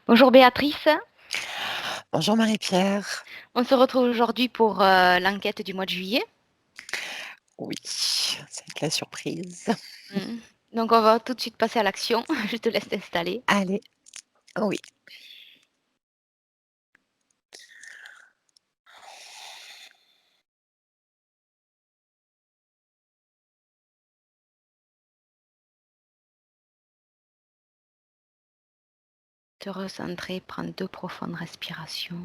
Bonjour Béatrice, Bonjour Marie-Pierre. on se retrouve aujourd'hui pour l'enquête du mois de juillet. Oui, ça va être la surprise. Mm. Donc on va tout de suite passer à l'action, je te laisse t'installer. Allez, oui. Te recentrer, prendre 2 profondes respirations.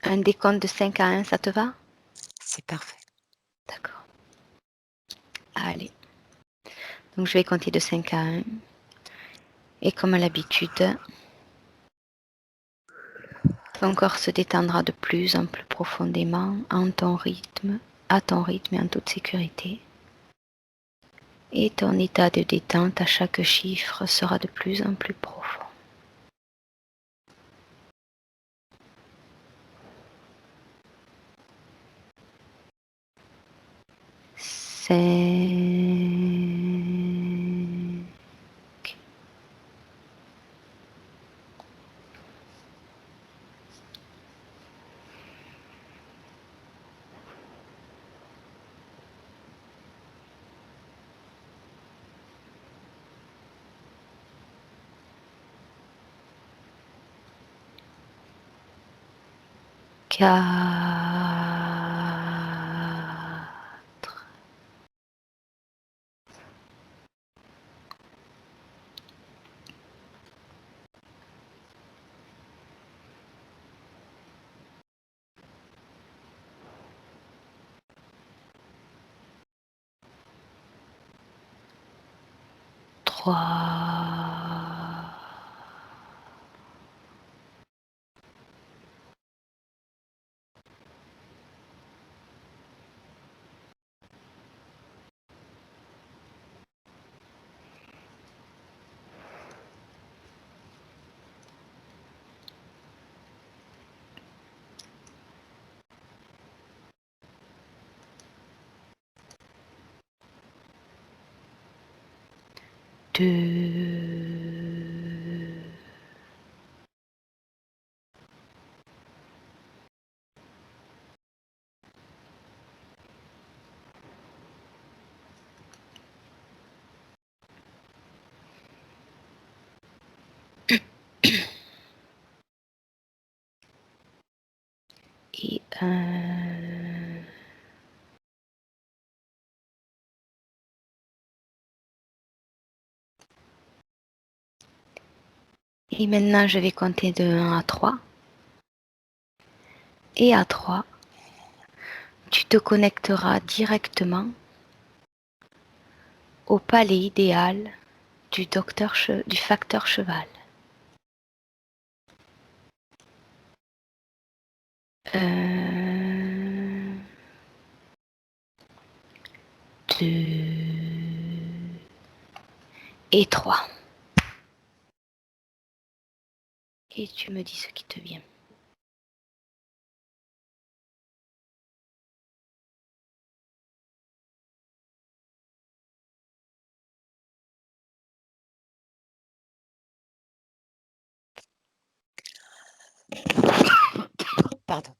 Un décompte de 5 à 1, ça te va? C'est parfait. D'accord. Allez. Donc je vais compter de 5 à 1. Et comme à l'habitude, ton corps se détendra de plus en plus profondément en ton rythme, à ton rythme et en toute sécurité. Et ton état de détente à chaque chiffre sera de plus en plus profond. 5, 4, 3, 2, et 1. Et maintenant, je vais compter de 1 à 3. Et à 3, tu te connecteras directement au palais idéal du facteur cheval. 1, 2 et 3. Et tu me dis ce qui te vient. Pardon.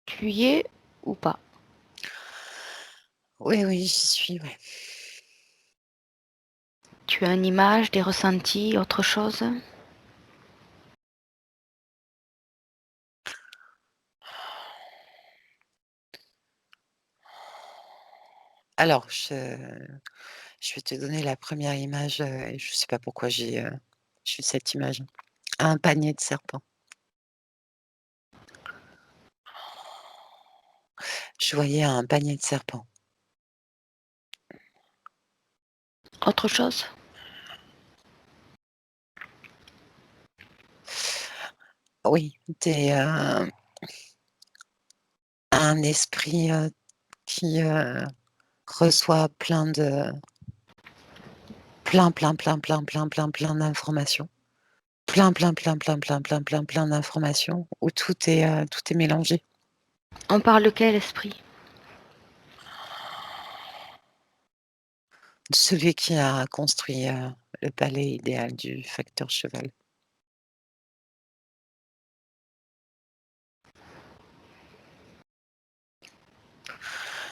Tu y es ou pas? Oui, oui, j'y suis, ouais. Tu as une image, des ressentis, autre chose? Alors, je vais te donner la première image. Je sais pas pourquoi j'ai eu cette image. Un panier de serpents. Je voyais un panier de serpents. Autre chose? Oui, un esprit, qui, reçoit plein d'informations. Plein d'informations où tout est mélangé. On parle de quel esprit? Celui qui a construit, le palais idéal du facteur cheval.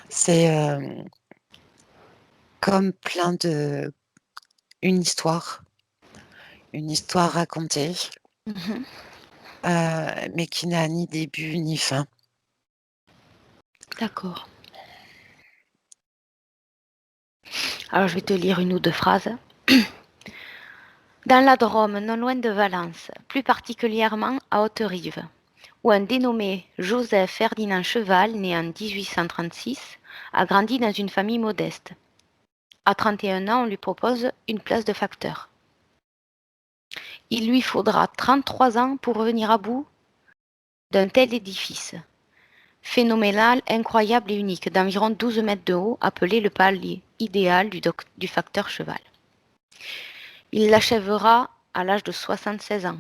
C'est, comme plein de une histoire racontée, Mmh. mais qui n'a ni début ni fin. D'accord. Alors je vais te lire une ou 2 phrases. Dans la Drôme, non loin de Valence, plus particulièrement à Haute-Rive, où un dénommé Joseph Ferdinand Cheval, né en 1836, a grandi dans une famille modeste. À 31 ans, on lui propose une place de facteur. Il lui faudra 33 ans pour revenir à bout d'un tel édifice, phénoménal, incroyable et unique, d'environ 12 mètres de haut, appelé le palais idéal du facteur Cheval. Il l'achèvera à l'âge de 76 ans.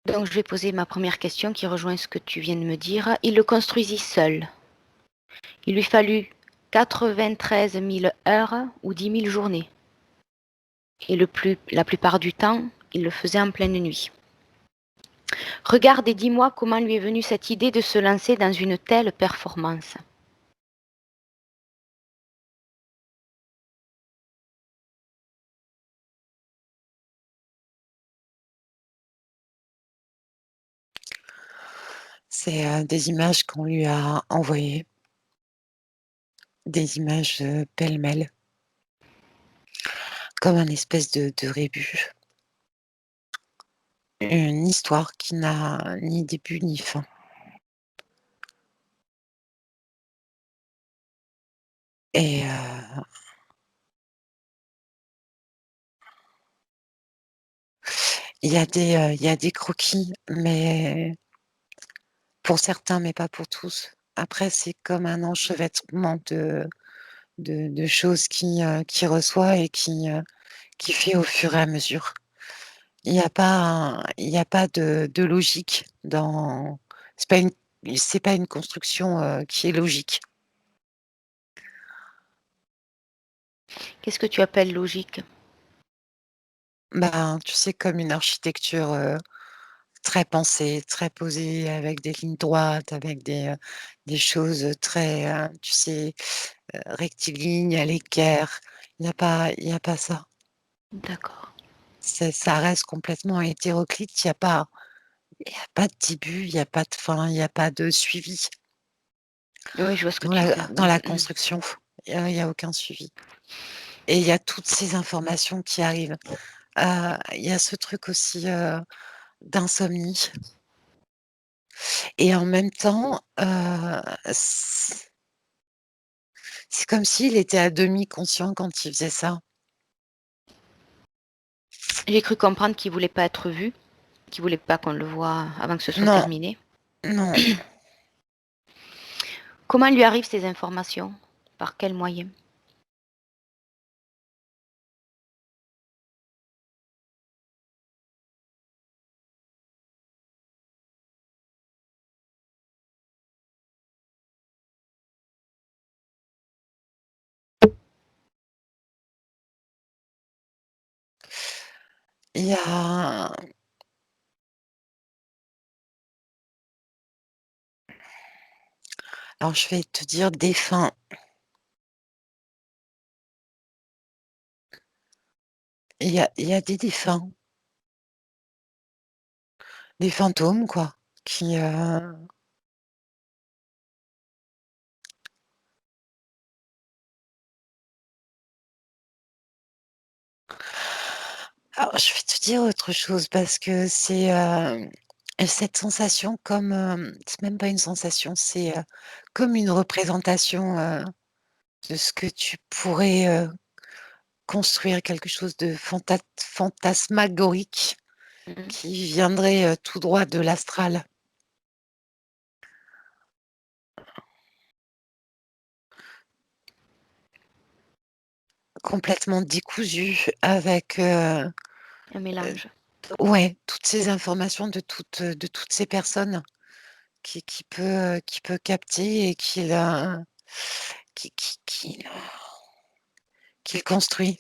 Donc je vais poser ma première question qui rejoint ce que tu viens de me dire. Il le construisit seul. Il lui fallut 93 000 heures ou 10 000 journées. Et la plupart du temps, il le faisait en pleine nuit. Regarde et dis-moi comment lui est venue cette idée de se lancer dans une telle performance. C'est, des images qu'on lui a envoyées, des images, pêle-mêle, comme un espèce de rébus. Une histoire qui n'a ni début ni fin et il y a des croquis, mais pour certains, mais pas pour tous. Après, c'est comme un enchevêtrement de choses qui reçoit et qui fait au fur et à mesure. Il y a pas de logique dans c'est pas une c'est pas une construction, qui est logique. Qu'est-ce que tu appelles logique? Ben, tu sais, comme une architecture, très pensée, très posée, avec des lignes droites, avec des choses, très, tu sais, rectilignes, à l'équerre. Il y a pas ça. D'accord. Ça reste complètement hétéroclite, il y a pas de début, il y a pas de fin, il y a pas de suivi Oui, je vois ce que tu veux dire. dans la construction. Il y a aucun suivi et il y a toutes ces informations qui arrivent. Il y a ce truc aussi, d'insomnie et en même temps, c'est comme s'il était à demi conscient quand il faisait ça. J'ai cru comprendre qu'il voulait pas être vu, qu'il voulait pas qu'on le voie avant que ce soit Non, terminé. non, Comment lui arrivent ces informations? Par quels moyens? il y a alors je vais te dire des fins. Il y a des défunts, des fantômes quoi, qui, alors je vais te dire autre chose parce que c'est, cette sensation comme, c'est même pas une sensation, c'est, comme une représentation, de ce que tu pourrais, construire quelque chose de fantasmagorique Mmh. qui viendrait, tout droit de l'astral. Complètement décousu avec, Un mélange. ouais, toutes ces informations de toutes ces personnes qui peut capter et qu'il qu'il construit.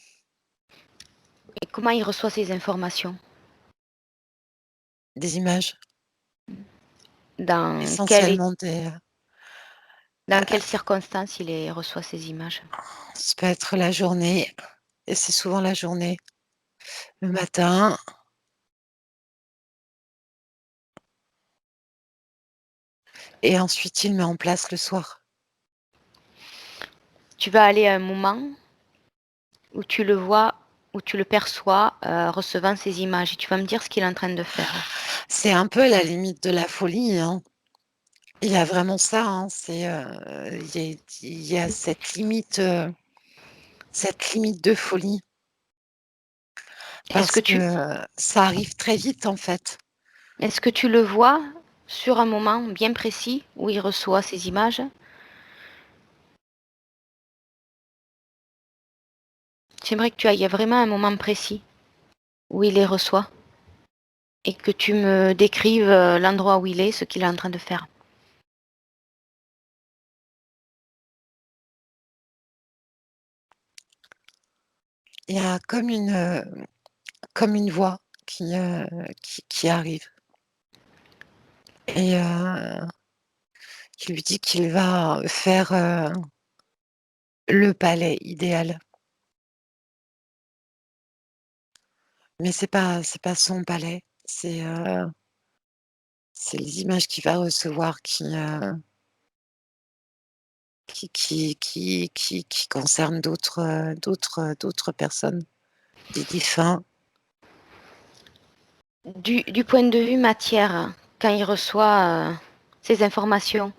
Et comment il reçoit ces informations? Des images, Dans quelle é essentiellement des, dans quelles circonstances il les reçoit ces images? ça peut être la journée et c'est souvent la journée, le matin et ensuite il met en place le soir. Tu vas aller à un moment où tu le vois, où tu le perçois, recevant ces images et tu vas me dire ce qu'il est en train de faire. C'est un peu la limite de la folie, hein. Il y a vraiment ça, hein, c'est, il y a cette limite de folie Est-ce que parce que, tu ça arrive très vite, en fait. est-ce que tu le vois sur un moment bien précis où il reçoit ces images? J'aimerais que tu ailles vraiment un moment précis où il les reçoit et que tu me décrives, l'endroit où il est, ce qu'il est en train de faire. Il y a comme une voix qui arrive et qui lui dit qu'il va faire, le palais idéal. Mais c'est pas son palais, c'est les images qu'il va recevoir qui concernent d'autres personnes, des défunts. Du point de vue matière, quand il reçoit, ces informations,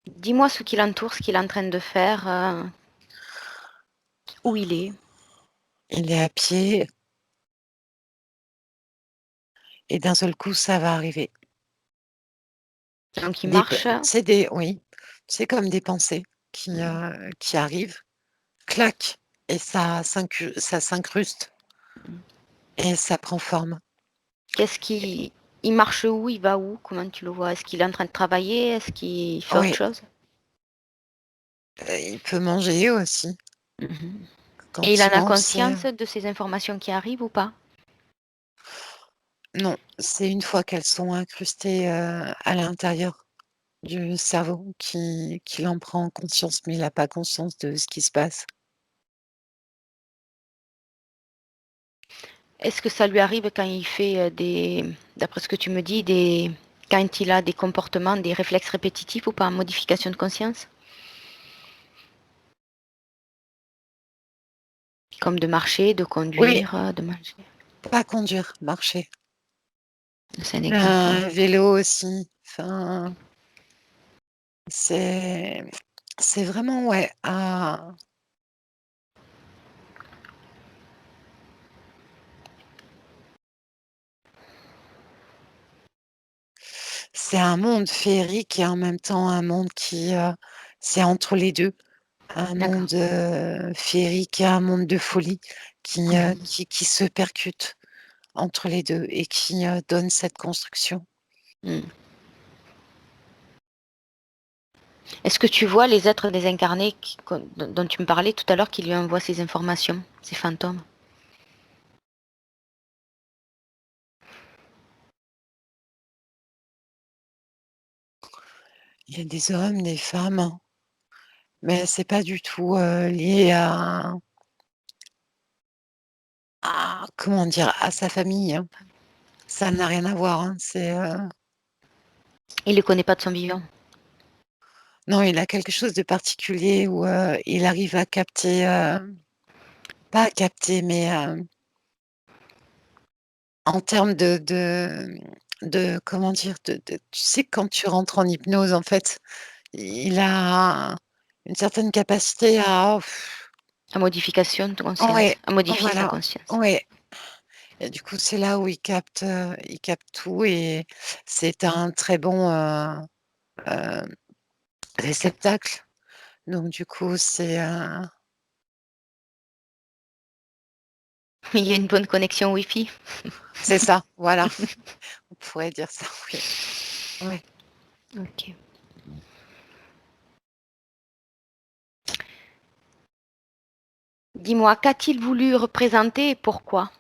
dis-moi ce qui l'entoure, ce qu'il est en train de faire, où il est. Il est à pied et d'un seul coup, ça va arriver. Donc il Des p marche. C'est des oui, c'est comme des pensées qui arrivent, clac et ça s'incruste et ça prend forme. Qu'est-ce qui il marche où? Il va où? Comment tu le vois? Est-ce qu'il est en train de travailler? Est-ce qu'il fait autre Oui, chose? il peut manger aussi. Mmh. Et il Quand en il a mange, c'est conscience de ces informations qui arrivent ou pas? non, c'est une fois qu'elles sont incrustées, à l'intérieur du cerveau qu'il en prend conscience, mais il a pas conscience de ce qui se passe. Est-ce que ça lui arrive quand il fait, d'après ce que tu me dis, quand il a des comportements, des réflexes répétitifs ou pas, en modification de conscience? Comme de marcher, de Oui, conduire, de manger? pas conduire, marcher. C'est un exemple, ouais. Vélo aussi, enfin, c'est c'est vraiment, ouais, c'est un monde féerique et en même temps un monde c'est entre les 2. Un D'accord. monde, féerique et un monde de folie Mmh. qui se percutent entre les 2 et qui, donne cette construction. Mmh. Est-ce que tu vois les êtres désincarnés dont tu me parlais tout à l'heure qui lui envoient ces informations, ces fantômes? Il y a des hommes, des femmes, mais c'est pas du tout, lié à comment dire? À sa famille, hein. Ça n'a rien à voir, hein. Il ne les connaît pas de son vivant. Non, il a quelque chose de particulier où, il arrive à capter, pas à capter, mais, en termes de comment dire? Tu sais quand tu rentres en hypnose, en fait, il a une certaine capacité à À modification de conscience, Ouais, à modifier sa voilà, conscience. ouais. Et du coup, c'est là où il capte tout et c'est un très bon, réceptacle. Donc du coup, Il y a une bonne connexion Wi-Fi. c'est ça, voilà. On pourrait dire ça, oui. Ouais. Ok. Dis-moi, qu'a-t-il voulu représenter et pourquoi?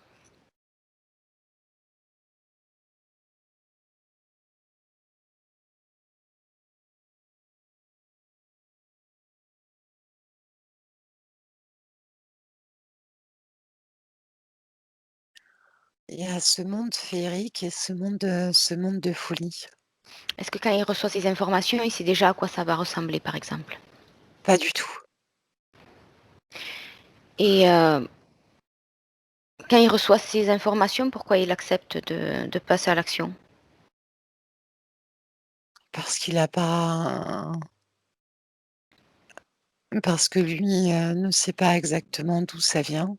Il y a ce monde féerique et ce monde de folie. Est-ce que quand il reçoit ces informations, il sait déjà à quoi ça va ressembler, par exemple? Pas du tout. Et quand il reçoit ces informations, pourquoi il accepte de passer à l'action? Parce qu'il a pas parce que lui, ne sait pas exactement d'où ça vient.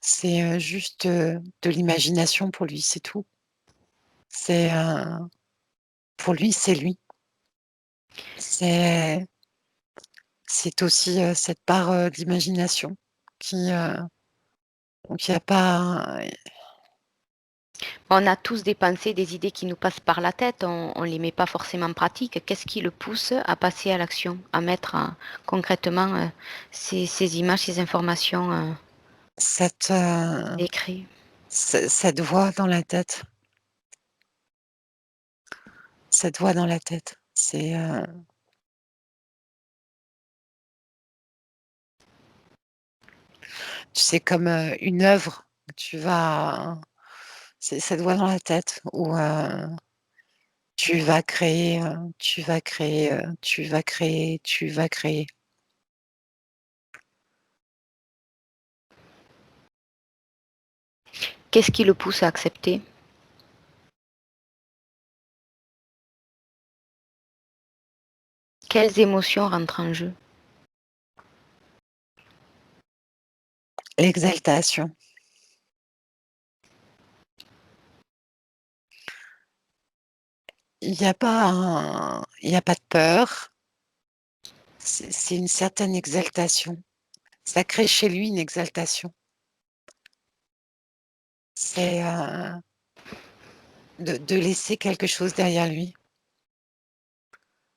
C'est, juste, de l'imagination pour lui, c'est tout. C'est, pour lui, c'est lui. C'est c'est aussi, cette part, d'imagination qui, donc il y a pas On a tous des pensées, des idées qui nous passent par la tête, on ne les met pas forcément en pratique. Qu'est-ce qui le pousse à passer à l'action, à mettre concrètement ces images, ces informations cette, écrites? cette voix dans la tête, cette voix dans la tête. C'est, tu sais, comme, une œuvre, tu vas c'est cette voix dans la tête où, tu vas créer, tu vas créer, tu vas créer, tu vas créer. Qu'est-ce qui le pousse à accepter? Quelles émotions rentrent en jeu? L'exaltation. Il y a pas de peur, c'est une certaine exaltation. Ça crée chez lui une exaltation. C'est, de laisser quelque chose derrière lui,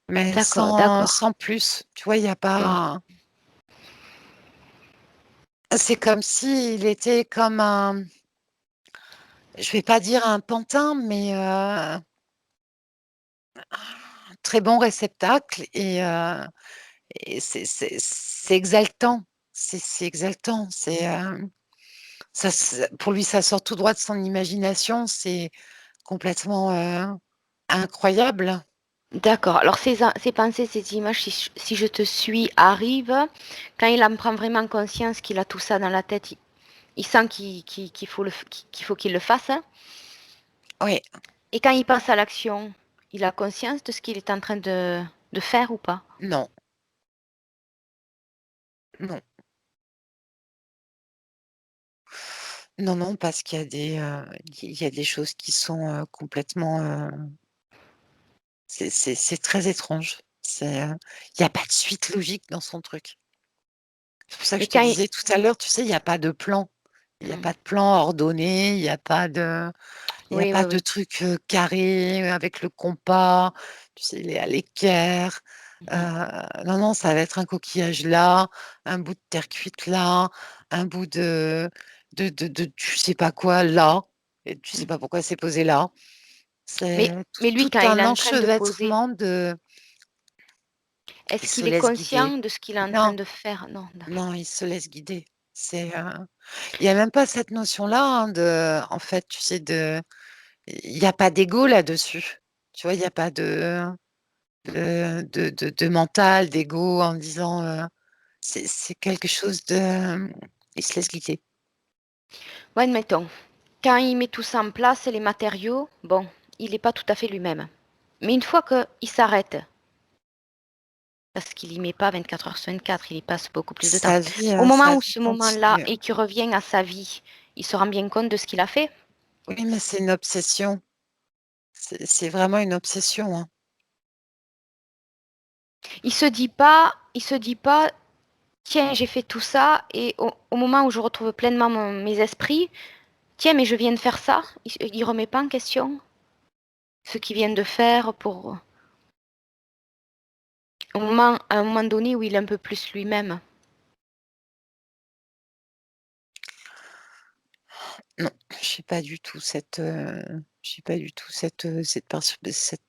mais D'accord, d'accord. sans plus. Tu vois, il y a D'accord. pas c'est comme s'il était comme un je vais pas dire un pantin, mais, un très bon réceptacle et c'est exaltant. C'est exaltant. Ça s pour lui, ça sort tout droit de son imagination. C'est complètement, incroyable. D'accord. Alors ces pensées, ces images, si je te suis, arrivent quand il en prend vraiment conscience qu'il a tout ça dans la tête, il sent qu'il faut qu'il faut qu'il le fasse. Oui, Et quand il passe à l'action, il a conscience de ce qu'il est en train de faire ou pas? non, non, non, non, parce qu'il y a il y a des choses qui sont, complètement, c'est très étrange. Il y a pas de suite logique dans son truc. C'est pour ça que Et je te quand il... disais tout à l'heure, tu sais, il y a pas de plan. Il y a Hmm. pas de plan ordonné, il y a Oui, oui, pas de oui. truc, carré avec le compas, tu sais, les à l'équerre. Mhm, Non, non, ça va être un coquillage là, un bout de terre cuite là, un bout de tu sais pas quoi là et tu sais mhm. pas pourquoi c'est posé là. Mais, C'est mais lui, tout quand il un est en train de poser, enchevêtrement de il est-ce se qu'il est laisse guider. conscient de ce qu'il est en train Non, de faire? Non, d'accord. non, il se laisse guider. Il y a même pas cette notion-là, hein, en fait, tu sais, il y a pas d'ego là-dessus. Tu vois? Il y a pas de mental, d'ego en disant, c'est quelque chose il se laisse guider. Ouais, admettons. Quand il met tout ça en place, les matériaux, bon, il n'est pas tout à fait lui-même. Mais une fois qu'il s'arrête, Parce qu'il y met pas 24 heures sur 24, il y passe beaucoup plus de temps. Sa vie, Au moment sa où vie ce moment-là continue. et qu'il revient à sa vie, il se rend bien compte de ce qu'il a fait? Oui, mais c'est une obsession. C'est vraiment une obsession, hein. Il se dit pas, tiens, j'ai fait tout ça et au moment où je retrouve pleinement mes esprits, tiens, mais je viens de faire ça. Il remet pas en question ce qu'il vient de faire pour à un moment donné où il est un peu plus lui-même. Non, j'ai pas du tout cette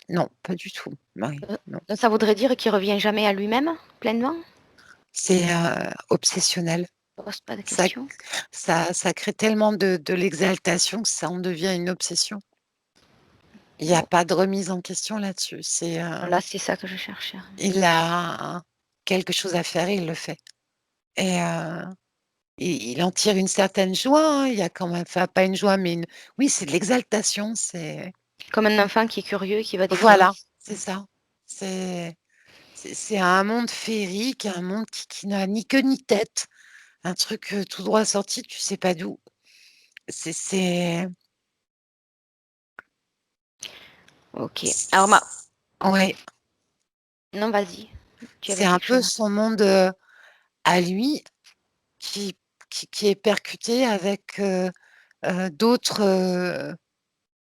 non, pas du tout, Marie, Euh, non. Ça voudrait dire qu'il revient jamais à lui-même pleinement? C'est, obsessionnel. On pose pas de Ça questions. ça crée tellement de l'exaltation que ça en devient une obsession. Il y a Bon, pas de remise en question là-dessus. voilà, c'est ça que je cherchais. Il a quelque chose à faire et il le fait et il en tire une certaine joie, hein. Il y a quand même enfin pas une joie, mais une oui, c'est de l'exaltation, c'est Comme un enfant qui est curieux et qui va découvrir. voilà, c'est ça. C'est c'est un monde féerique, un monde qui n'a ni queue ni tête, un truc, tout droit sorti, tu sais pas d'où. C'est Ok. Alors, c ouais, non, vas-y. Tu c'est avais un quelque peu chose. son monde, à lui qui qui est percuté avec, d'autres,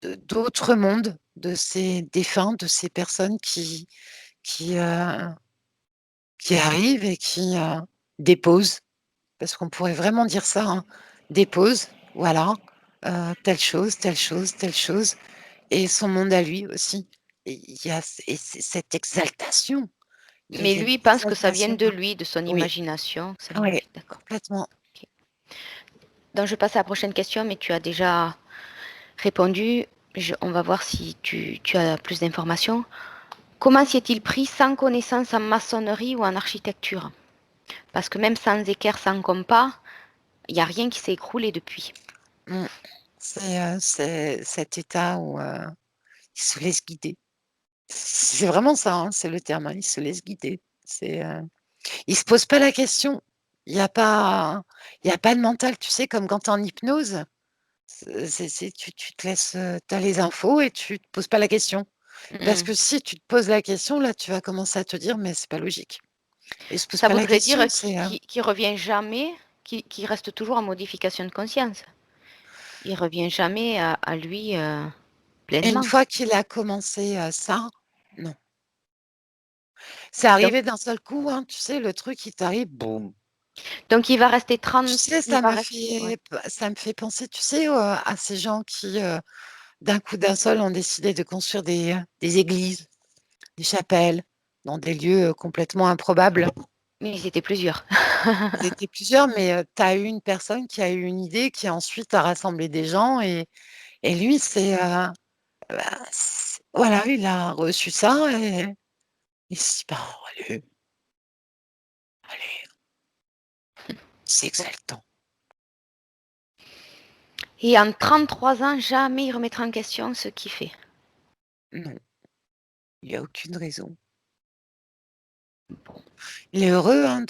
d'autres mondes, de ces défunts, de ces personnes qui, heu, qui arrivent et qui, déposent, parce qu'on pourrait vraiment dire ça, hein, déposent, voilà, telle chose, telle chose, telle chose et son monde à lui aussi et il y a c'est cette exaltation, il Mais y a une lui pense que ça vient exaltation. de lui, de son Oui, imagination. Que ça vient de oui, lui. D'accord. complètement. Ok. Donc, je passe à la prochaine question, mais tu as déjà répondu. On va voir si tu as plus d'informations. Comment s'y est-il pris sans connaissance en maçonnerie ou en architecture? Parce que même sans équerre, sans compas, il n'y a rien qui s'est écroulé depuis. Mmh. C'est cet état où, il se laisse guider. C'est vraiment ça, hein, c'est le terme, hein, il se laisse guider. Il se pose pas la question. Il y a pas de mental, tu sais, comme quand tu es en hypnose, c'est tu te laisses, tu as les infos et tu te poses pas la question. Parce Mm. que si tu te poses la question, là, tu vas commencer à te dire: «Mais c'est pas logique» et il se pose Ça pas la voudrait dire question, qu'il revient jamais, qu'il reste toujours en modification de conscience. Il revient jamais à lui et une pleinement. fois qu'il a commencé, ça, non. C'est Donc, arrivé d'un seul coup, hein, tu sais, le truc qui t'arrive, boum. donc il va rester Tu 30, sais, il va rester, ouais. ça me fait penser, tu sais, à ces gens qui, d'un coup d'un seul, ont décidé de construire des églises, des chapelles, dans des lieux, complètement improbables. Mais ils étaient plusieurs. Ils étaient plusieurs, mais tu as eu une personne qui a eu une idée, qui ensuite a rassemblé des gens et lui, bah, voilà, il a reçu ça et il s'est dit: «Bah, allez, allez, c'est Bon. exaltant». Et en 33 ans, jamais il remettra en question ce qu'il fait. Non, il y a aucune raison. Bon. Il est heureux, hein,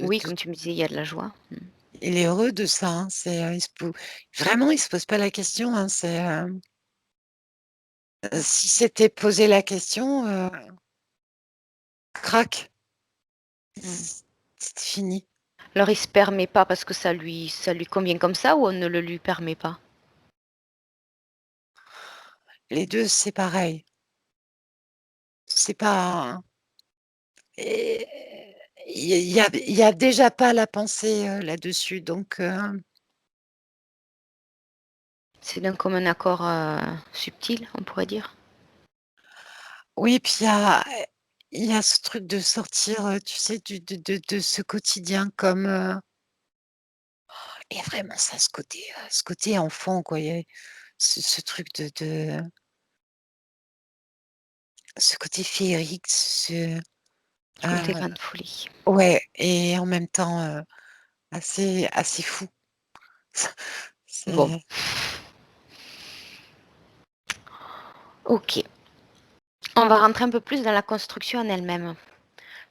Oui, de comme tu me disais, il y a de la joie. Mm. il est heureux de ça, hein. Il se po vraiment, il se pose pas la question, hein. Si s'était posé la question, crac, Mm. c'est fini. Alors il se permet pas parce que ça lui convient comme ça ou on ne le lui permet pas? Les 2 c'est pareil. C'est pas et il y a déjà pas la pensée, là-dessus donc C'est d'un commun accord subtil, on pourrait dire. oui, puis il y a ce truc de sortir, tu sais, du de ce quotidien comme, et vraiment ça, ce côté enfant, quoi. Il y a ce truc ce côté féerique, Côté heu, grande folie. ouais et en même temps, assez fou. Bon, C'est ok. On va rentrer un peu plus dans la construction en elle-même.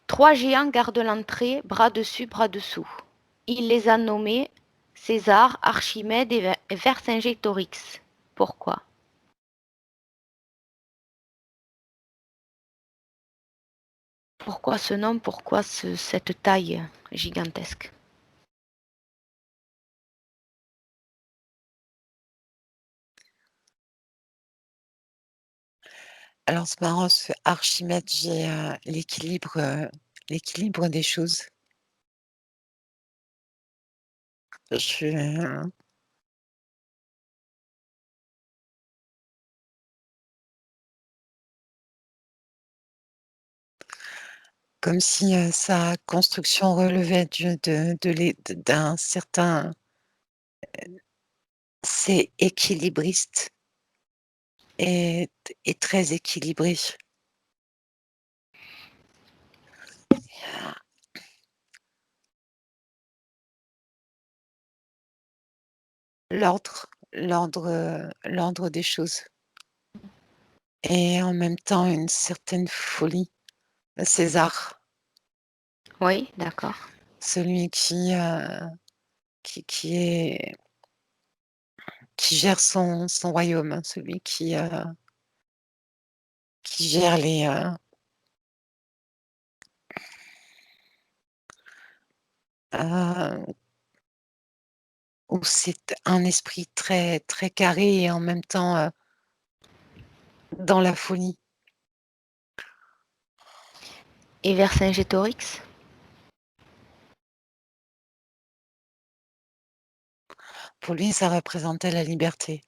3 géants gardent l'entrée, bras dessus, bras dessous. Il les a nommés César, Archimède et Vercingétorix. Pourquoi? Pourquoi ce nom? Pourquoi cette taille gigantesque? Alors c'est marrant, ce Archimède, j'ai, l'équilibre des choses. Je Comme si, sa construction relevait d'un certain c'est équilibriste et très équilibré. L'ordre des choses et en même temps une certaine folie. César, Oui, d'accord. celui qui est qui gère son royaume, hein, celui qui gère heu, où c'est un esprit très, très carré et en même temps, dans la folie. Et Vercingétorix? Pour lui, ça représentait la liberté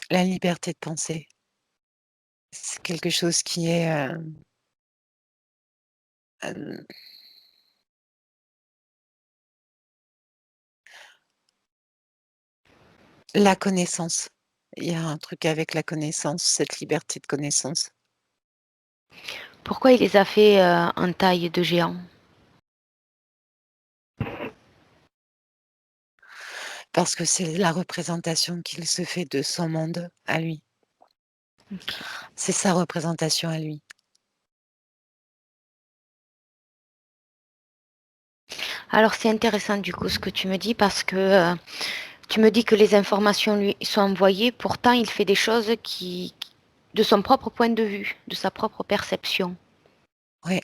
de penser. C'est quelque chose qui est, hem, la connaissance. Il y a un truc avec la connaissance, cette liberté de connaissance. Pourquoi il les a fait en taille de géant? Parce que c'est la représentation qu'il se fait de son monde à lui. Ok. C'est sa représentation à lui. Alors c'est intéressant du coup ce que tu me dis parce que tu me dis que les informations lui sont envoyées, pourtant il fait des choses de son propre point de vue, de sa propre perception. Ouais,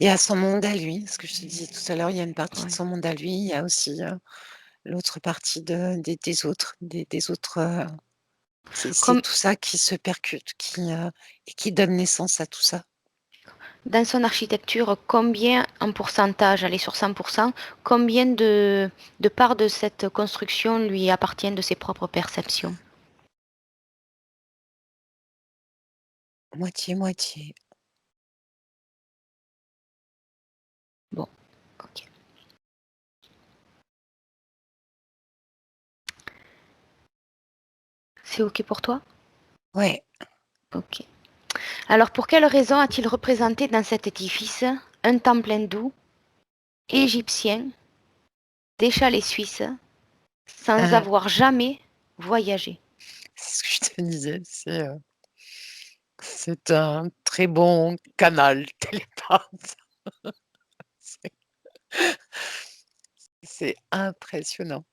il y a son monde à lui, ce que je te disais tout à l'heure, il y a une partie de Ouais. son monde à lui, il y a aussi, l'autre partie des autres, c'est Comme tout ça qui se percute, et qui donne naissance à tout ça. dans son architecture, combien en pourcentage, allez sur 100%, combien de parts de cette construction lui appartiennent de ses propres perceptions? Moitié-moitié. Bon, ok. C'est ok pour toi? Ouais, Ok. Alors pour quelle raison a-t-il représenté dans cet édifice un temple hindou, égyptien, des chalets suisses, sans heu, avoir jamais voyagé? c'est ce que je te disais, c'est un très bon canal télépathe. C'est c'est impressionnant.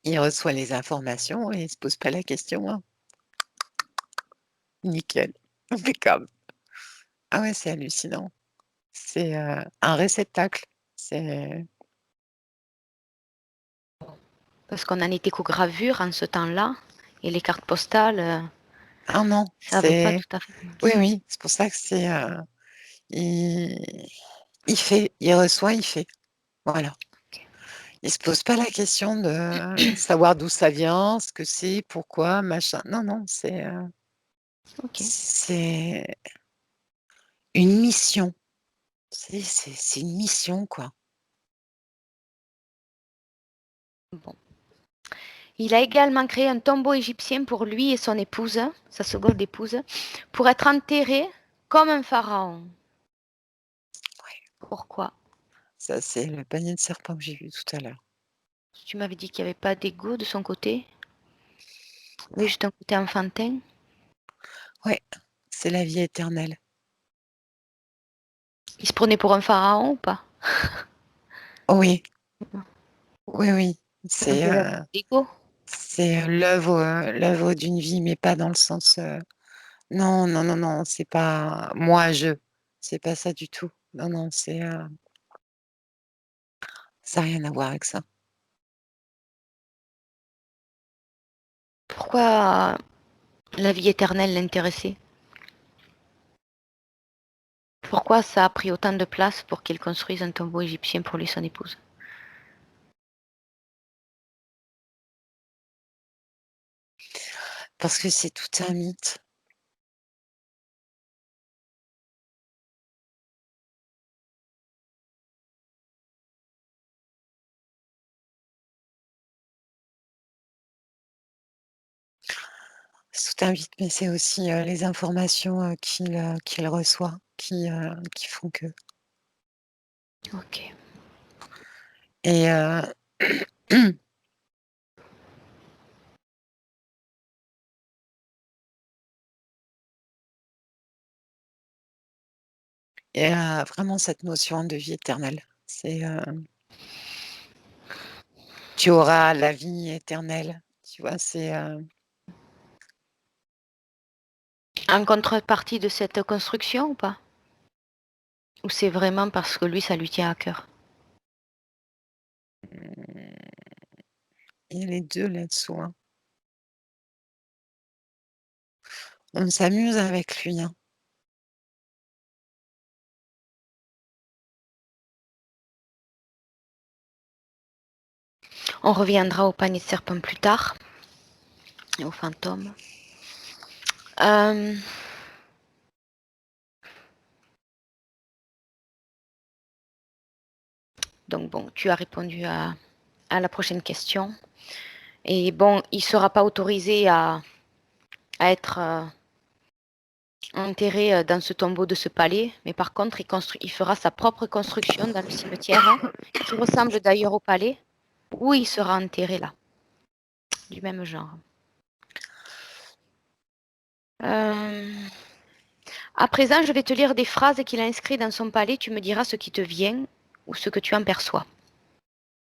Il reçoit les informations et il se pose pas la question, hein. Nickel, impeccable. Ah ouais, c'est hallucinant. C'est, un réceptacle. C'est Parce qu'on en était qu'aux gravures en ce temps-là, et les cartes postales, ah non, ça n'avait pas tout à fait oui, commencé. oui, c'est pour ça que il il fait, il reçoit, il fait. Voilà. Ok. Il se pose pas la question de savoir d'où ça vient, ce que c'est, pourquoi, machin. Non, non, Ok. c'est une mission. C'est une mission, quoi. Bon. Il a également créé un tombeau égyptien pour lui et son épouse, sa seconde épouse, pour être enterré comme un pharaon. Pourquoi? Ça, c'est le panier de serpents que j'ai vu tout à l'heure. Tu m'avais dit qu'il n'y avait pas d'ego de son côté, mais juste un côté enfantin. Ouais, c'est la vie éternelle. Il se prenait pour un pharaon ou pas? Oui, oui, oui. Un C'est peu d'ego. l'œuvre d'une vie, mais pas dans le sens. Non, non, non, non, c'est pas moi, je. C'est pas ça du tout. Non, non, ça n'a rien à voir avec ça. Pourquoi la vie éternelle l'intéressait? Pourquoi ça a pris autant de place pour qu'il construise un tombeau égyptien pour lui et son épouse? Parce que c'est tout un mythe. C'est tout un mythe, mais c'est aussi, les informations, qu'il reçoit qui font que. Ok. Et et vraiment cette notion de vie éternelle. C'est, tu auras la vie éternelle, tu vois? En contrepartie de cette construction ou pas? Ou c'est vraiment parce que lui, ça lui tient à cœur? Il y a les 2 là-dessous, hein. On s'amuse avec lui, hein. On reviendra au panier de serpent plus tard et aux fantômes. Euh, donc bon, tu as répondu à la prochaine question. Et bon, il ne sera pas autorisé à être enterré dans ce tombeau de ce palais, mais par contre, il fera sa propre construction dans le cimetière, hein, qui ressemble d'ailleurs au palais, où il sera enterré là, du même genre. Euh, À présent, je vais te lire des phrases qu'il a inscrites dans son palais. Tu me diras ce qui te vient ou ce que tu en perçois.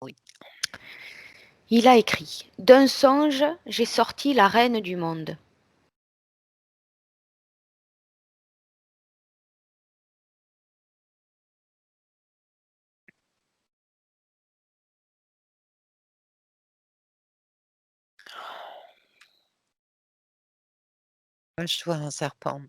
Oui. Il a écrit: D'un songe, j'ai sorti la reine du monde. Moi, je vois un serpent.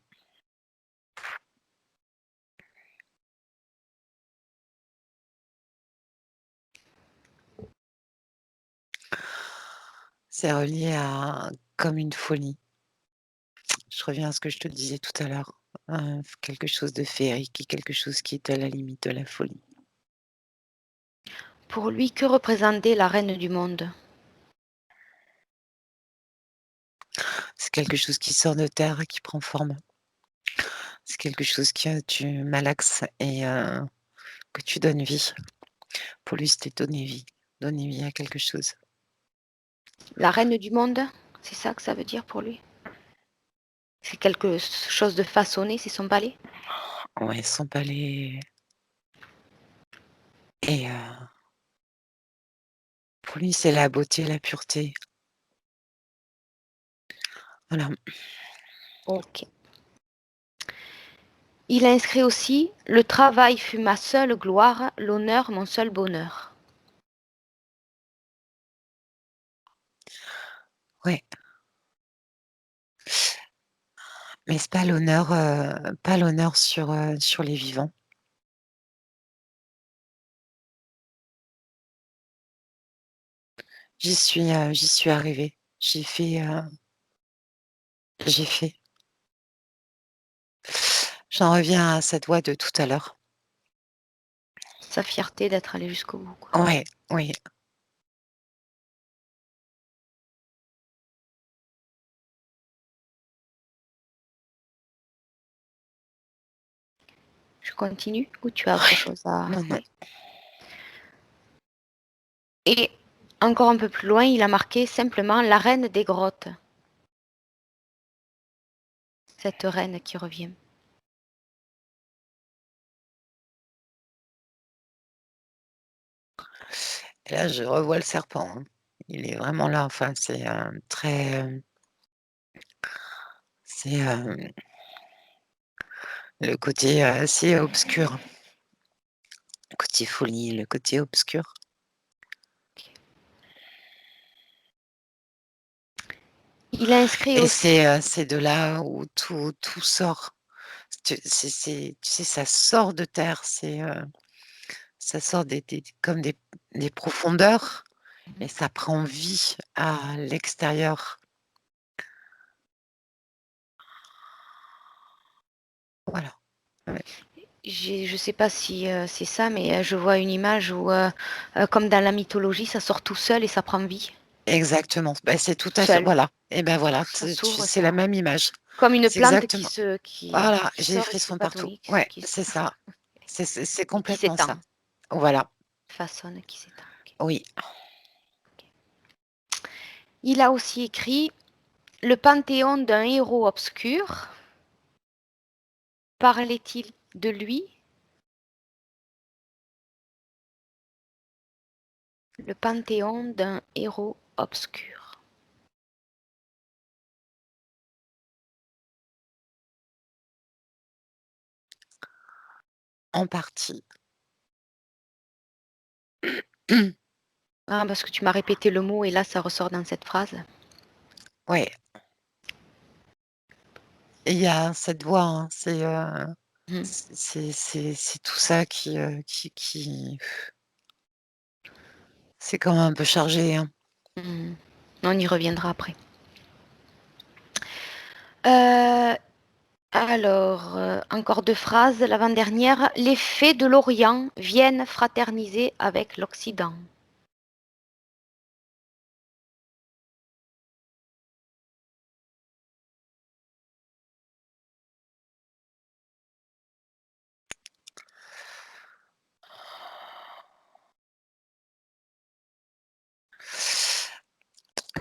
C'est relié à comme une folie. Je reviens à ce que je te disais tout à l'heure, quelque chose de féerique et quelque chose qui est à la limite de la folie. Pour lui, que représentait la reine du monde? C'est quelque chose qui sort de terre et qui prend forme. C'est quelque chose que tu malaxes et que tu donnes vie. Pour lui, c'était donner vie à quelque chose. La reine du monde? C'est ça que ça veut dire pour lui? C'est quelque chose de façonné, c'est son palais? Ouais, son palais et pour lui, c'est la beauté, la pureté. Voilà. Ok. Il a inscrit aussi: Le travail fut ma seule gloire, l'honneur mon seul bonheur. Ouais, mais c'est pas l'honneur sur les vivants. J'y suis arrivée. J'ai fait. J'en reviens à cette voix de tout à l'heure. Sa fierté d'être allé jusqu'au bout, quoi. Ouais, oui. Je continue ou tu as autre chose à... Non, non. Oui. Et encore un peu plus loin, il a marqué simplement la reine des grottes. Cette reine qui revient. Et là, je revois le serpent, hein. Il est vraiment là, enfin, c'est, très, c'est, le côté assez obscur. Le côté folie, le côté obscur. Il a inscrit Et aussi c'est de là où tout sort. Tu sais, ça sort de terre, ça sort des comme des profondeurs et ça prend vie à l'extérieur. Voilà. Ouais, je sais pas si, c'est ça, mais, je vois une image où, comme dans la mythologie, ça sort tout seul et ça prend vie, exactement. Bah, c'est tout tout à fait seul. voilà et ben, voilà, Ça s'ouvre, c'est la ça même image. comme une C'est plante exactement qui voilà, qui j'ai les sort et qui frissons partout. s'épanouit, Ouais, qui c'est ça. C'est et qui complètement ça. s'étend, Voilà, façonne, qui s'étend. OK, oui. OK. Il a aussi écrit: «Le panthéon d'un héros obscur, parlait-il de lui?» Le panthéon d'un héros obscur. En partie. Ah, parce que tu m'as répété le mot et là, ça ressort dans cette phrase. Ouais, et il y a cette voix, hein, Mmh. c'est tout ça qui c'est quand même un peu chargé, hein. Mmh. On y reviendra après. Heu, encore 2 phrases, l'avant-dernière: «Les fées de l'Orient viennent fraterniser avec l'Occident».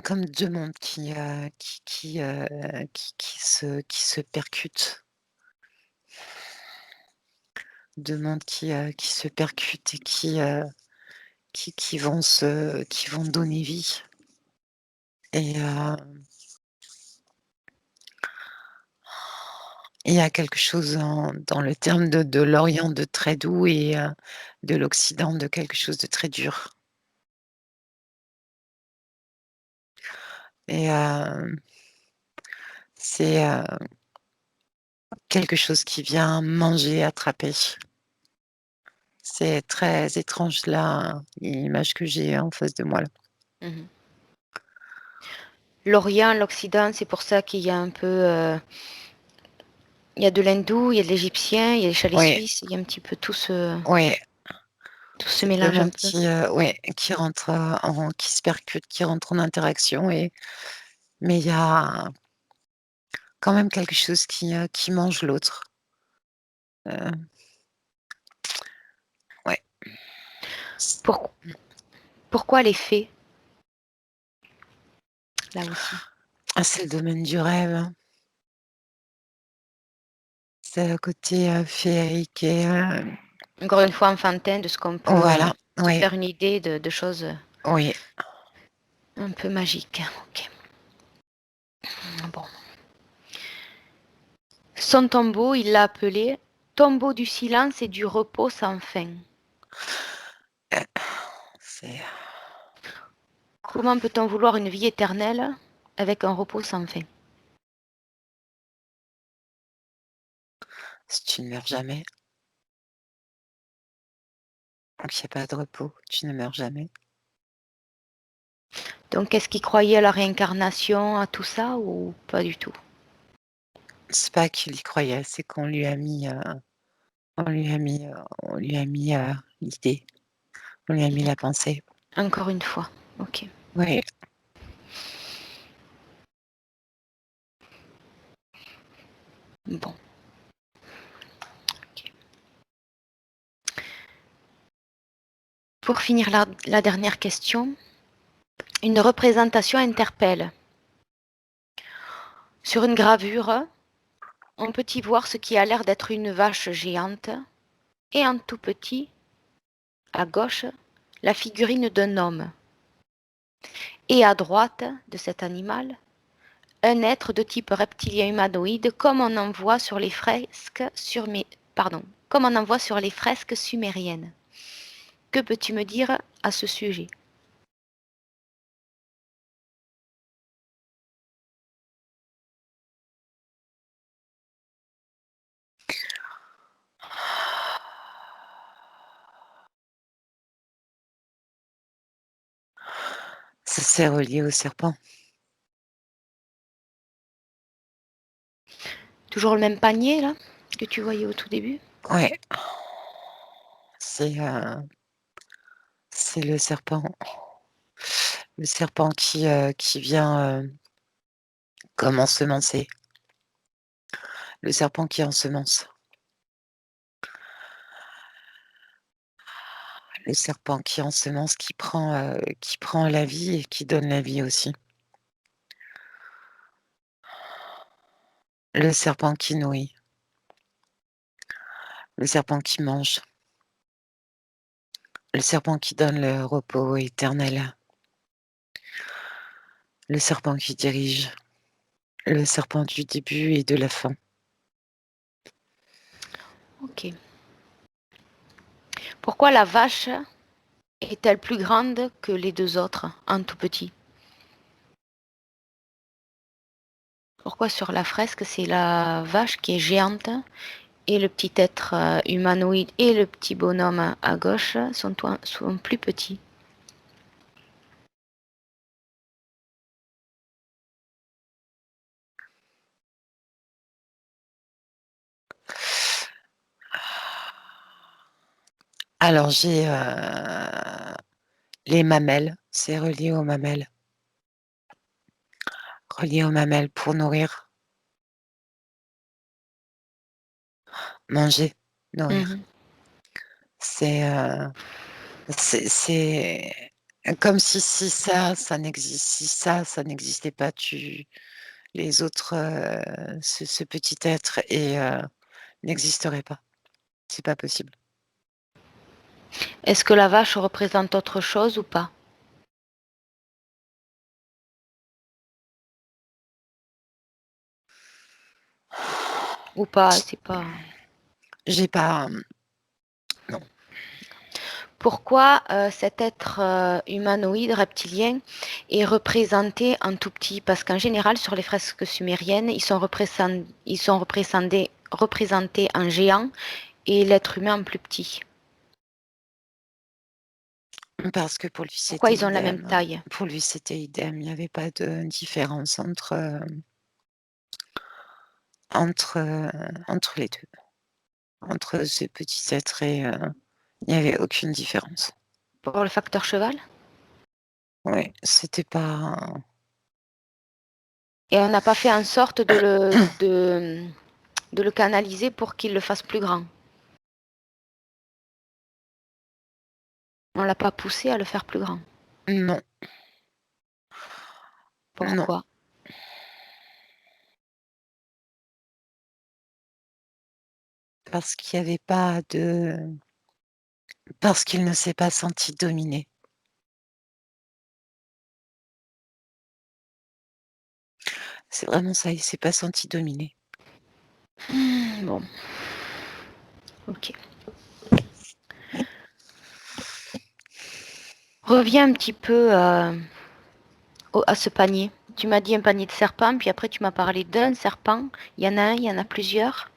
Comme 2 mondes qui se percutent. 2 mondes qui se percutent et qui vont donner vie et il y a quelque chose dans le terme de l'Orient de très doux et de l'Occident de quelque chose de très dur et c'est, quelque chose qui vient manger, attraper. C'est très étrange là, l'image que j'ai en face de moi là. Mmh. L'Orient, l'Occident, c'est pour ça qu'il y a un peu, il y a de l'hindou, il y a de l'égyptien, il y a les chalets Ouais, suisses, il y a un petit peu ouais, tout ce c'est 2 mélange un mondes peu. ouais, qui rentrent, qui se percutent, qui rentrent en interaction et mais il y a quand même quelque chose qui mange l'autre. Heu, ouais. C Pourq mmh. Pourquoi les fées, là aussi? Ah, c'est le domaine du rêve, hein. C'est le côté, féerique et Encore une fois enfantin de ce qu'on peut, voilà, se ouais, faire une idée de choses, oui. un peu magiques. OK. Bon. Son tombeau, il l'a appelé tombeau du silence et du repos sans fin. C'est Comment peut-on vouloir une vie éternelle avec un repos sans fin? si tu ne meurs jamais, donc il y a pas de repos, tu ne meurs jamais. Donc est-ce qu'il croyait à la réincarnation, à tout ça ou pas du tout? C'est pas qu'il y croyait, c'est qu'on lui a mis, on lui a mis, l'idée, on lui a mis la D'accord. pensée. Encore une fois. OK. Oui, Bon. OK. Pour finir la dernière question, une représentation interpelle. Sur une gravure, on peut y voir ce qui a l'air d'être une vache géante et en tout petit, à gauche, la figurine d'un homme. Et à droite de cet animal, un être de type reptilien humanoïde comme on en voit sur les fresques comme on en voit sur les fresques sumériennes. Que peux-tu me dire à ce sujet? Ça, c'est relié au serpent. Toujours le même panier là que tu voyais au tout début? Ouais, c'est le serpent. Le serpent qui vient, comme ensemencer. Le serpent qui ensemence. Le serpent qui ensemence, qui prend la vie et qui donne la vie aussi. Le serpent qui nourrit. Le serpent qui mange. Le serpent qui donne le repos éternel. Le serpent qui dirige. Le serpent du début et de la fin. Ok. Pourquoi la vache est-elle plus grande que les deux autres en tout petit? Pourquoi sur la fresque c'est la vache qui est géante et le petit être humanoïde et le petit bonhomme à gauche sont plus petits? Alors j'ai, les mamelles, c'est relié aux mamelles pour nourrir, manger, nourrir. Mhm. C'est, c'est comme si ça n'existait pas, les autres, ce petit être n'existerait pas. C'est pas possible. Est-ce que la vache représente autre chose ou pas? Ou pas, c'est pas. J'ai pas, non. Pourquoi cet être humanoïde reptilien est représenté en tout petit? Parce qu'en général, sur les fresques sumériennes, ils sont représentés en géant et l'être humain en plus petit. Parce que pour lui, Pourquoi c'était ils ont la même idem. taille? Pour lui, c'était idem. Il n'y avait pas de différence entre, entre les 2. Entre ce petit être il n'y avait aucune différence. Pour le facteur cheval? Ouais, c'était pas Et on n'a pas fait en sorte de le canaliser pour qu'il le fasse plus grand. On l'a pas poussé à le faire plus grand. non, non, Pourquoi? parce qu'il y avait pas de parce qu'il ne s'est pas senti dominé. C'est vraiment ça, il s'est pas senti dominé. Bon, ok. Reviens un petit peu à ce panier. Tu m'as dit un panier de serpents, puis après tu m'as parlé d'un serpent. Il y en a un, il y en a plusieurs.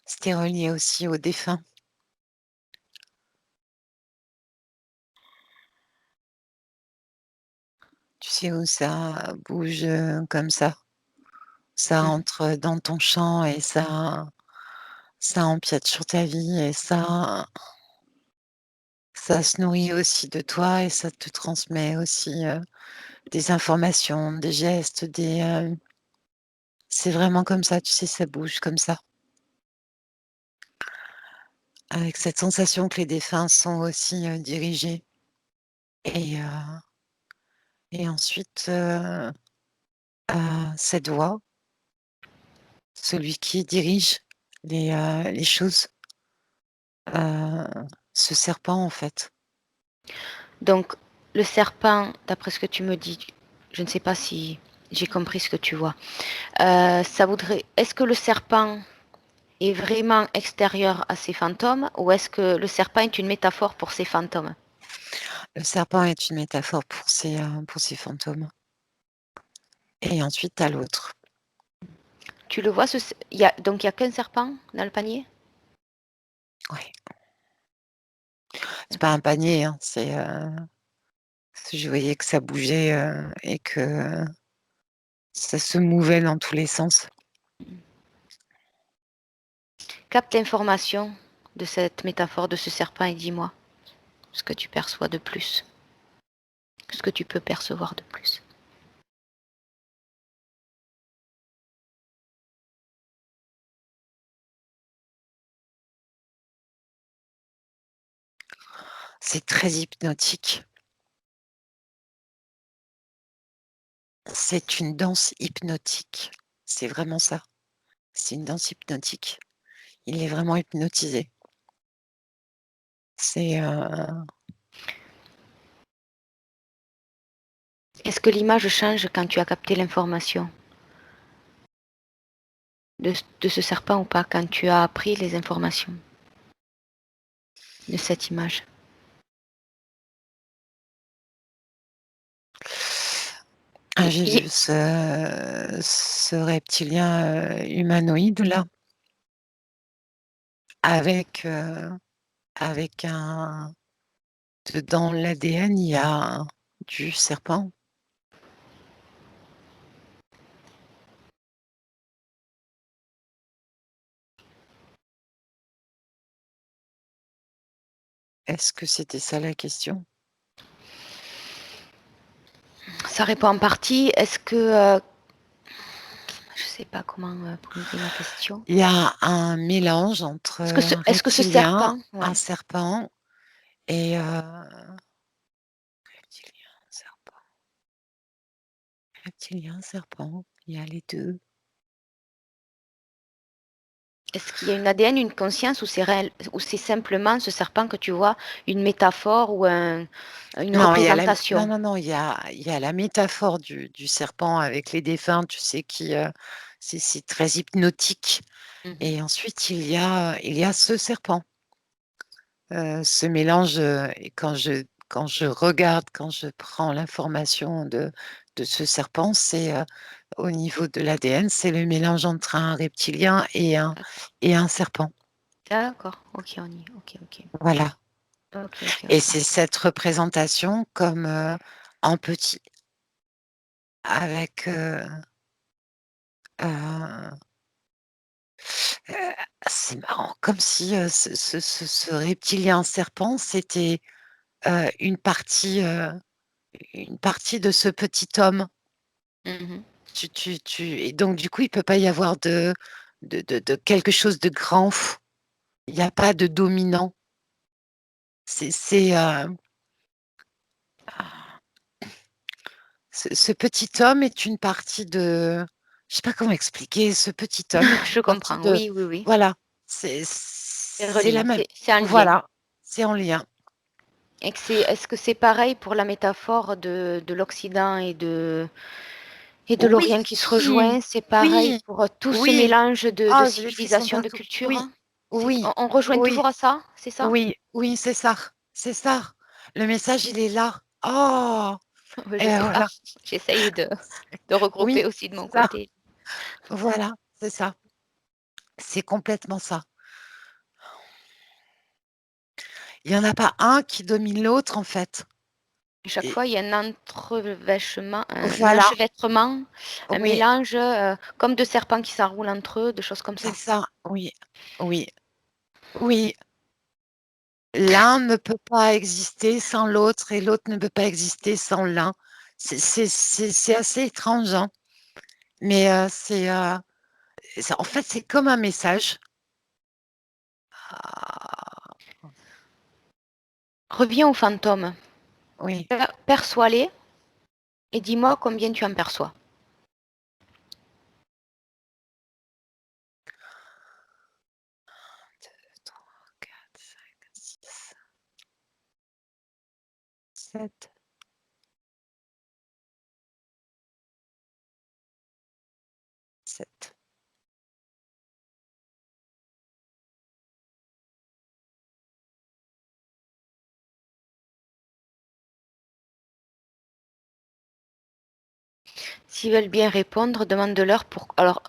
C'était relié aussi aux défunts. Tu sais, où ça bouge, comme ça Mhm. entre dans ton champ et ça empiète sur ta vie et ça se nourrit aussi de toi et ça te transmet aussi, des informations, des gestes, c'est vraiment comme ça, tu sais, ça bouge comme ça. avec cette sensation que les défunts sont aussi, dirigés et ensuite, cette voix, celui qui dirige les choses, ce serpent, en fait. Donc, le serpent, d'après ce que tu me dis, je ne sais pas si j'ai compris ce que tu vois. Ça voudrait. Est-ce que le serpent est vraiment extérieur à ces fantômes ou est-ce que le serpent est une métaphore pour ces fantômes? Le serpent est une métaphore pour ces fantômes et ensuite tu as l'autre. Tu le vois, donc il n'y a qu'un serpent dans le panier? Ouais, c'est pas un panier, hein, je voyais que ça bougeait, et que ça se mouvait dans tous les sens. Capte l'information de cette métaphore de ce serpent et dis-moi ce que tu perçois de plus, ce que tu peux percevoir de plus. C'est très hypnotique. C'est une danse hypnotique. C'est vraiment ça. C'est une danse hypnotique. Il est vraiment hypnotisé. C'est, Est-ce que l'image change quand tu as capté l'information de ce serpent ou pas, quand tu as appris les informations de cette image? j'ai Il- vu ce reptilien, humanoïde-là avec, avec un dans l'ADN, il y a du serpent. Est-ce que c'était ça la question? Ça répond en partie. Est-ce que je sais pas comment poser ma question. Il y a un mélange entre un Est-ce que ce reptilien, serpent, un ouais. serpent et reptilien, serpent, reptilien, serpent, il y a les 2. Est-ce qu'il y a une ADN, une conscience ou c'est réel, ou c'est simplement ce serpent que tu vois, une métaphore ou une Non, il y a la non, représentation? non, non, il y a la métaphore du serpent avec les défunts, tu sais, qui, c'est très hypnotique Mhm. et ensuite il y a ce serpent, ce mélange, et quand je regarde, quand je prends l'information de ce serpent, c'est, au niveau de l'ADN, c'est le mélange entre un reptilien et un serpent. D'accord, ok, on y est. Ok, ok. Voilà Ok, ok, et ok. c'est cette représentation comme, en petit avec, heu heu, c'est marrant comme si, ce reptilien serpent, c'était, une partie de ce petit homme. Mhm. Tu et donc du coup, il peut pas y avoir de quelque chose de grand. Il y a pas de dominant. C'est, ce petit homme est une partie de je sais pas comment expliquer. Ce petit homme est Je une partie comprends, de oui, oui, oui. voilà, C'est c'est la relié, même c'est un lien. voilà, c'est en lien. Est-ce que c'est pareil pour la métaphore de l'Occident et de Oui, l'Orient qui se rejoint? C'est pareil oui, pour tout ce oui. mélange de Ah, j'ai les frissons civilisations, de partout. cultures? Oui, oui, On rejoint oui, toujours à ça? C'est ça? oui, oui, c'est ça, c'est ça. Le message, il est là. Oh! Je Et sais pas. voilà. J'essaye de regrouper Oui, aussi de c'est mon ça. côté. Voilà, c'est ça. C'est complètement ça. Il y en a pas un qui domine l'autre, en fait Chaque et fois, il y a un entrevêchement, un voilà, enchevêtrement, un oui, mélange, comme de serpents qui s'enroulent entre eux, de choses comme c'est ça. ça. Oui, oui, oui. L'un ne peut pas exister sans l'autre et l'autre ne peut pas exister sans l'un. C'est assez étrange, hein, mais c'est en fait, c'est comme un message. Reviens aux fantômes. Oui. Perçois-les et dis-moi combien tu en perçois. 2, 3, 4, 5, 6, 7. 7. S'ils veulent bien répondre, demande-leur pour... Alors,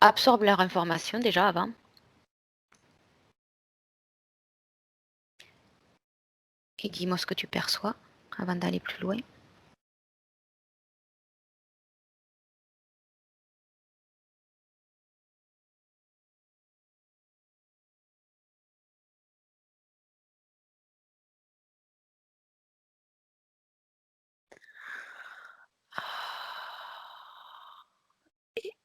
absorbe leur information déjà avant. Et dis-moi ce que tu perçois avant d'aller plus loin.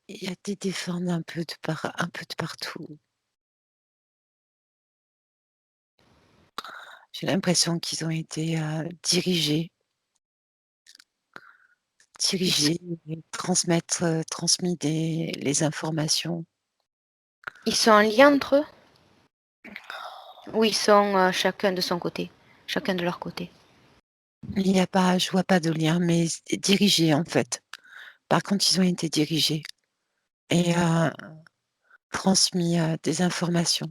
Il y a des défunts un peu de partout. J'ai l'impression qu'ils ont été, dirigés et transmis les informations. Ils sont en lien entre eux? Ou ils sont chacun de son côté? Chacun de leur côté? Je vois pas de lien, mais dirigés, en fait. Par contre, ils ont été dirigés et transmis, des informations.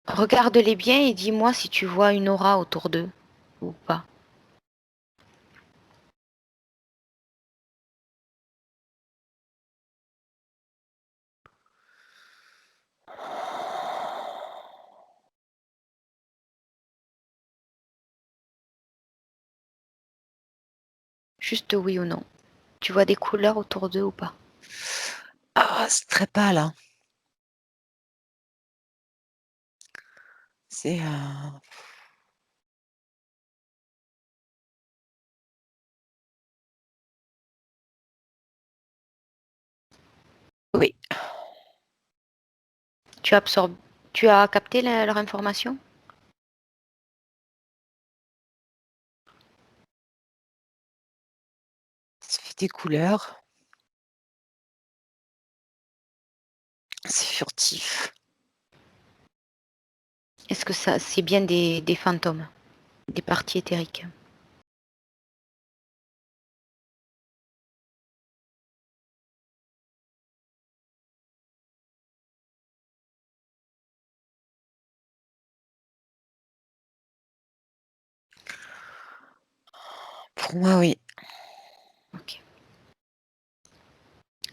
Regarde-les bien et dis-moi si tu vois une aura autour d'eux ou pas. Juste oui ou non. Tu vois des couleurs autour d'eux ou pas? Ah, c'est très pâle, hein. C'est, oui, Tu absorbes, tu as capté leur information? ça fait des couleurs, c'est furtif. Est-ce que ça, c'est bien des fantômes, des parties éthériques? Pour moi, oui. Ok.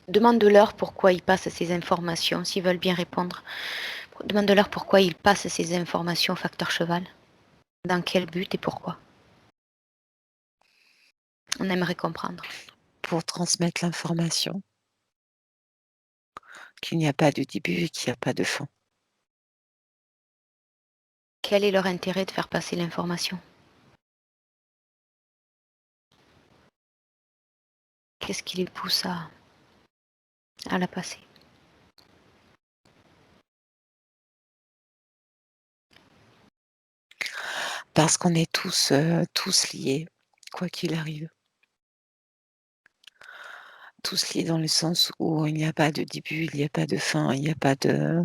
Demande-leur pourquoi ils passent ces informations, s'ils veulent bien répondre. Demande-leur pourquoi ils passent ces informations au facteur cheval. Dans quel but et pourquoi? On aimerait comprendre. Pour transmettre l'information qu'il n'y a pas de début et qu'il n'y a pas de fin. Quel est leur intérêt de faire passer l'information? Qu'est-ce qui les pousse à la passer? Parce qu'on est tous liés, quoi qu'il arrive. Tous liés dans le sens où il n'y a pas de début, il n'y a pas de fin, il n'y a pas de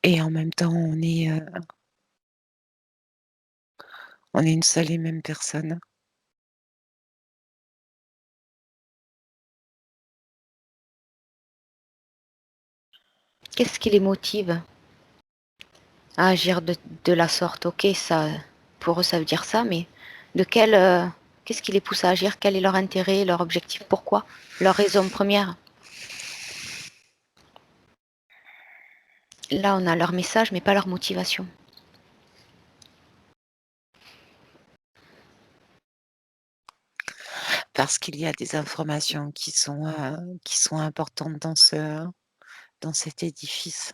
et en même temps, on est une seule et même personne. Qu'est-ce qui les motive à agir de la sorte? Ok, ça, pour eux, ça veut dire ça, mais de qu'est-ce qui les pousse à agir? Quel est leur intérêt, leur objectif? Pourquoi? Leur raison première? Là, on a leur message, mais pas leur motivation. Parce qu'il y a des informations qui sont importantes dans cet édifice.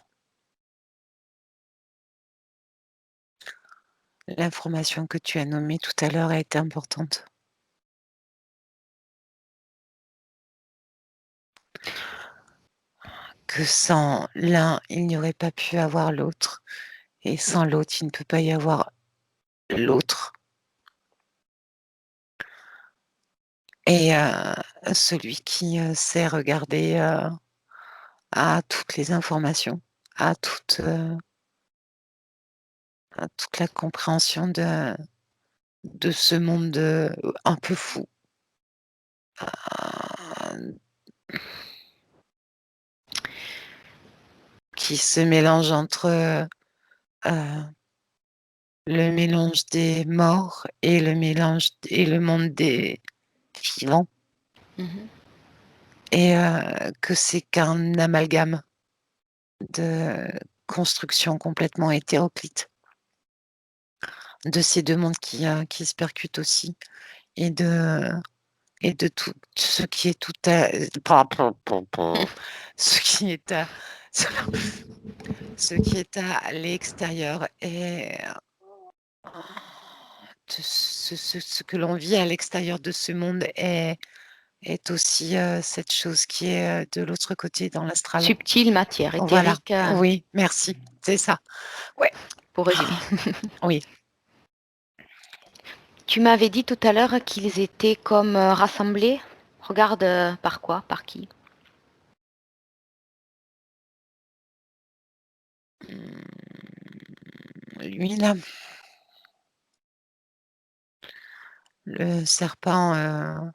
L'information que tu as nommée tout à l'heure a été importante. que sans l'un, il n'y aurait pas pu avoir l'autre, et sans l'autre, il ne peut pas y avoir l'autre. Et celui qui, sait regarder, a toutes les informations, a toute la compréhension de ce monde, un peu fou. Qui se mélange entre, le mélange des morts et le monde des vivants. Mmh. Et que c'est qu'un amalgame de constructions complètement hétéroclites, de ces 2 mondes qui se percutent aussi, et de tout ce qui est tout à ce qui est à ce qui est à l'extérieur, et de ce que l'on vit à l'extérieur de ce monde est aussi, cette chose qui est, de l'autre côté dans l'astral. Subtile, matière, Voilà, éthérique, oui, merci, c'est ça. Ouais, pour résumer. oui. Tu m'avais dit tout à l'heure qu'ils étaient comme, rassemblés. Regarde, par quoi? Par qui? Lui là, le serpent,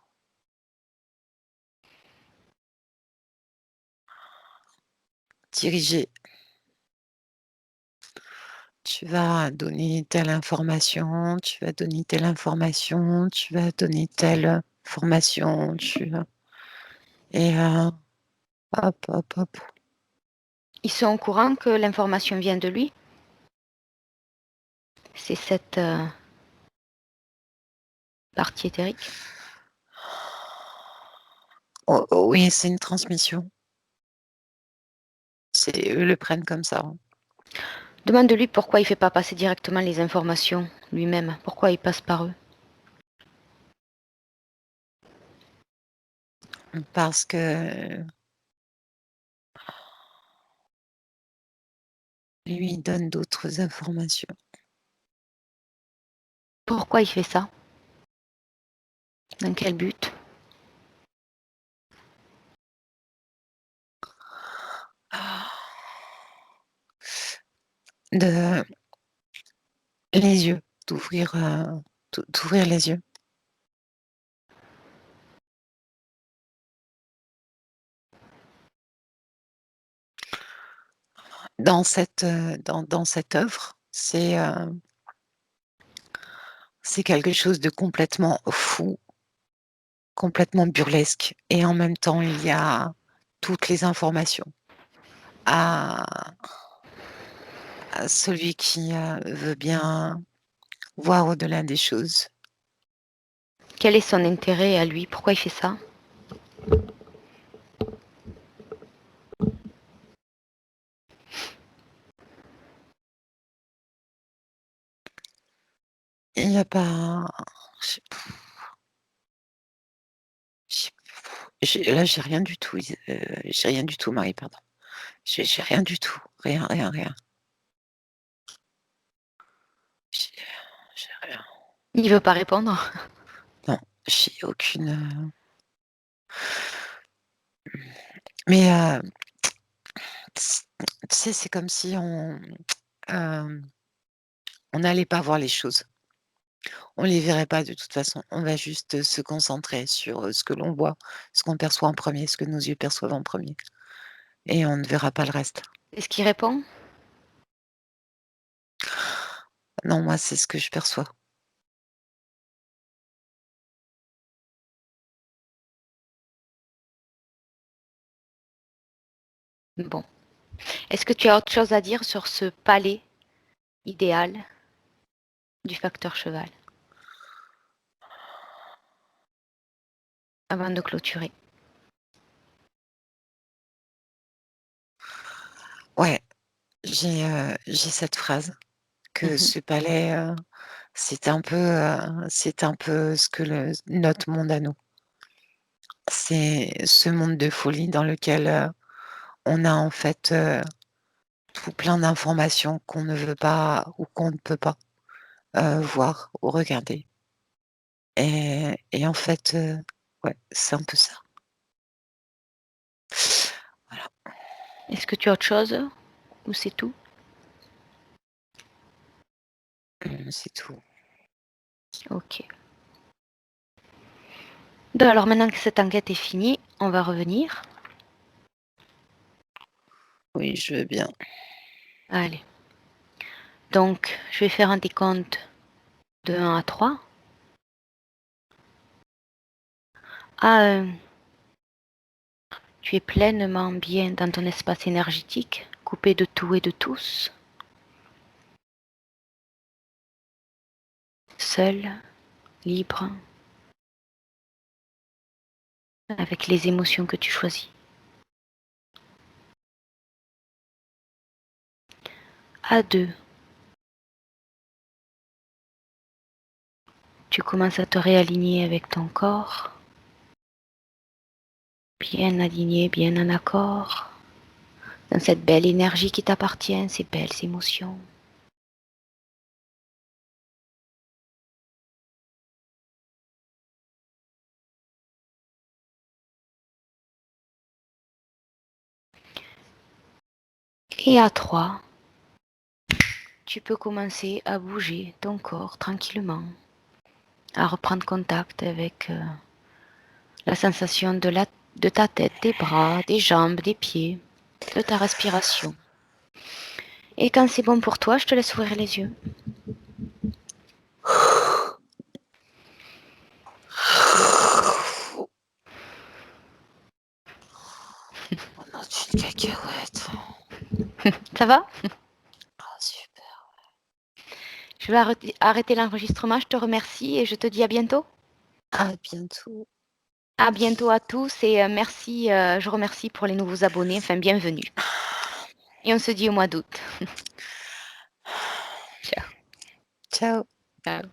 dirigé. Tu vas donner telle information, tu vas donner telle information, tu vas donner telle formation, tu vas et hop, hop, hop. Ils sont au courant que l'information vient de lui? C'est cette, partie éthérique? Oh, oh oui, c'est une transmission. C'est eux le prennent comme ça, hein. Demande-lui pourquoi il fait pas passer directement les informations lui-même. Pourquoi il passe par eux? Parce que lui, il donne d'autres informations. Pourquoi il fait ça? Dans quel but? Ah, de les yeux, d'ouvrir les yeux. Dans cette œuvre, c'est quelque chose de complètement fou, complètement burlesque, et en même temps, il y a toutes les informations à celui qui, veut bien voir au-delà des choses. Quel est son intérêt à lui? Pourquoi il fait ça? Il n'y a pas j'ai j'ai rien du tout, j'ai rien du tout, Marie, pardon. J'ai rien du tout, rien, rien, rien. J'ai j'ai rien. Il veut pas répondre? Non, j'ai aucune, mais tu sais, c'est comme si hem, on n'allait pas voir les choses. On les verrait pas de toute façon. On va juste se concentrer sur, ce que l'on voit, ce qu'on perçoit en premier, ce que nos yeux perçoivent en premier, et on ne verra pas le reste. Est-ce qu'il répond? Non, moi, c'est ce que je perçois. Bon. Est-ce que tu as autre chose à dire sur ce palais idéal du facteur cheval avant de clôturer? Ouais, j'ai cette phrase que Mmh. ce palais, c'est un peu ce que notre monde à nous. C'est ce monde de folie dans lequel, on a en fait tout plein d'informations qu'on ne veut pas ou qu'on ne peut pas voir ou regarder. Et en fait, ouais, c'est un peu ça. Voilà. Est-ce que tu as autre chose ou c'est tout? C'est tout. Ok. Donc, alors maintenant que cette enquête est finie, on va revenir. Oui, je veux bien. Allez. Donc, je vais faire un décompte de 1 à 3. À 1, tu es pleinement bien dans ton espace énergétique, coupé de tout et de tous. Seul, libre, avec les émotions que tu choisis. À 2, tu commences à te réaligner avec ton corps, bien aligné, bien en accord, dans cette belle énergie qui t'appartient, ces belles émotions. Et à 3, tu peux commencer à bouger ton corps tranquillement, à reprendre contact avec la sensation de ta tête, des bras, des jambes, des pieds, de ta respiration. Et quand c'est bon pour toi, je te laisse ouvrir les yeux. On a une cacahuète. Ça va? Ah, super. Je vais arrêter l'enregistrement, je te remercie et je te dis à bientôt. À bientôt. À bientôt à tous et merci, je remercie pour les nouveaux abonnés, enfin bienvenue. Et on se dit au mois d'août. Ciao. Ciao. Ciao.